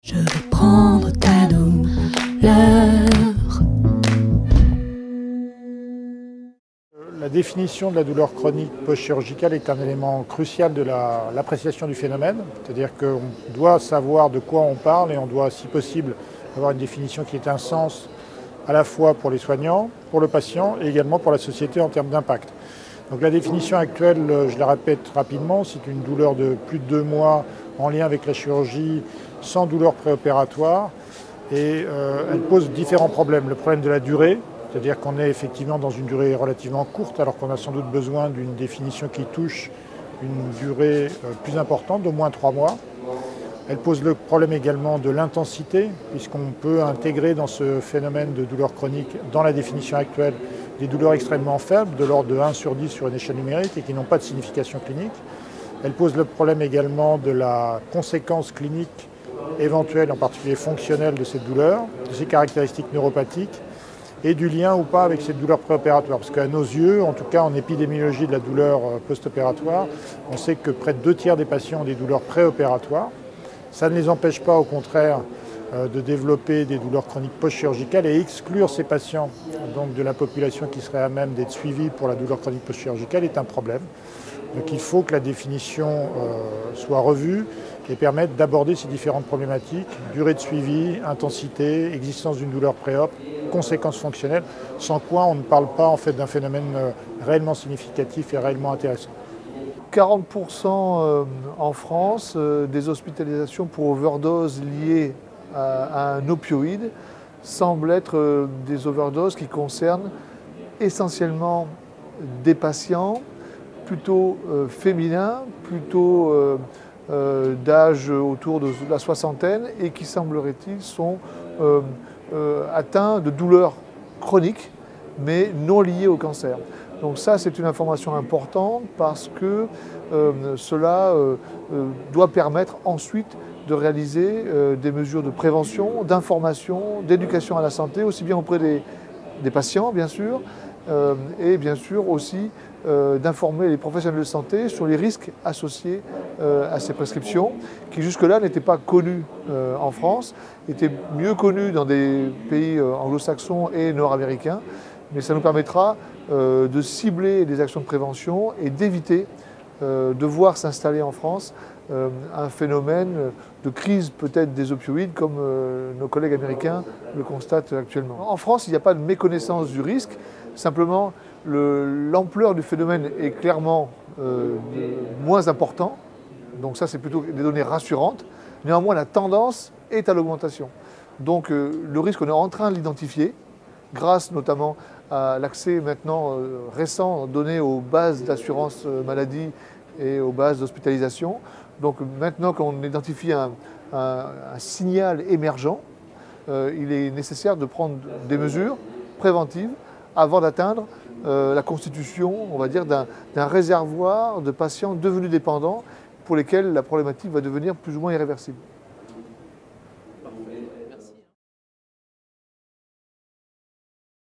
Je veux prendre ta douleur. La définition de la douleur chronique post-chirurgicale est un élément crucial de l'appréciation du phénomène. C'est-à-dire qu'on doit savoir de quoi on parle et on doit, si possible, avoir une définition qui ait un sens à la fois pour les soignants, pour le patient et également pour la société en termes d'impact. Donc la définition actuelle, je la répète rapidement, c'est une douleur de plus de 2 mois en lien avec la chirurgie sans douleur préopératoire et elle pose différents problèmes. Le problème de la durée, c'est-à-dire qu'on est effectivement dans une durée relativement courte alors qu'on a sans doute besoin d'une définition qui touche une durée plus importante, d'au moins 3 mois. Elle pose le problème également de l'intensité, puisqu'on peut intégrer dans ce phénomène de douleur chronique, dans la définition actuelle, des douleurs extrêmement faibles, de l'ordre de 1 sur 10 sur une échelle numérique et qui n'ont pas de signification clinique. Elle pose le problème également de la conséquence clinique éventuelle, en particulier fonctionnelle, de cette douleur, de ses caractéristiques neuropathiques et du lien ou pas avec cette douleur préopératoire. Parce qu'à nos yeux, en tout cas en épidémiologie de la douleur post-opératoire, on sait que près de 2 tiers des patients ont des douleurs préopératoires. Ça ne les empêche pas, au contraire, de développer des douleurs chroniques post-chirurgicales et exclure ces patients donc, de la population qui serait à même d'être suivie pour la douleur chronique post-chirurgicale est un problème. Donc il faut que la définition soit revue et permette d'aborder ces différentes problématiques, durée de suivi, intensité, existence d'une douleur préop, conséquences fonctionnelles, sans quoi on ne parle pas en fait d'un phénomène réellement significatif et réellement intéressant. 40% en France des hospitalisations pour overdose liées à un opioïde semblent être des overdoses qui concernent essentiellement des patients plutôt féminins, plutôt d'âge autour de la soixantaine et qui, semblerait-il, sont atteints de douleurs chroniques mais non liées au cancer. Donc ça, c'est une information importante parce que cela doit permettre ensuite de réaliser des mesures de prévention, d'information, d'éducation à la santé, aussi bien auprès des patients, bien sûr, et bien sûr aussi d'informer les professionnels de santé sur les risques associés à ces prescriptions, qui jusque-là n'étaient pas connus en France, étaient mieux connus dans des pays anglo-saxons et nord-américains, mais ça nous permettra de cibler des actions de prévention et d'éviter de voir s'installer en France un phénomène de crise peut-être des opioïdes comme nos collègues américains le constatent actuellement. En France, il n'y a pas de méconnaissance du risque, simplement l'ampleur du phénomène est clairement moins importante, donc ça c'est plutôt des données rassurantes, néanmoins la tendance est à l'augmentation. Donc le risque on est en train de l'identifier, grâce notamment à l'accès maintenant récent donné aux bases d'assurance maladie et aux bases d'hospitalisation. Donc maintenant qu'on identifie un signal émergent, il est nécessaire de prendre des mesures préventives avant d'atteindre la constitution, on va dire, d'un réservoir de patients devenus dépendants pour lesquels la problématique va devenir plus ou moins irréversible.